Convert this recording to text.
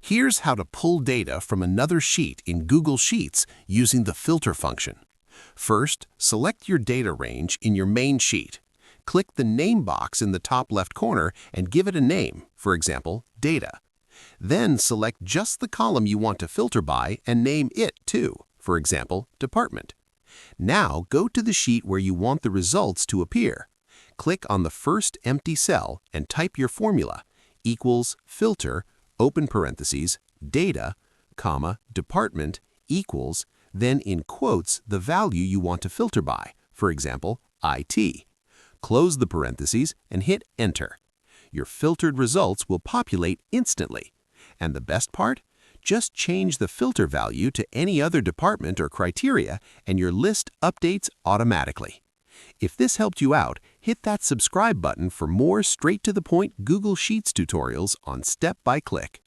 Here's how to pull data from another sheet in Google Sheets using the filter function. First, select your data range in your main sheet. Click the name box in the top left corner and give it a name, for example, Data. Then select just the column you want to filter by and name it too, for example, Department. Now go to the sheet where you want the results to appear. Click on the first empty cell and type your formula, equals filter, open parentheses, data, comma, department, equals, then in quotes the value you want to filter by, for example, IT. Close the parentheses and hit Enter. Your filtered results will populate instantly. And the best part? Just change the filter value to any other department or criteria and your list updates automatically. If this helped you out, hit that subscribe button for more straight-to-the-point Google Sheets tutorials on Step by Click.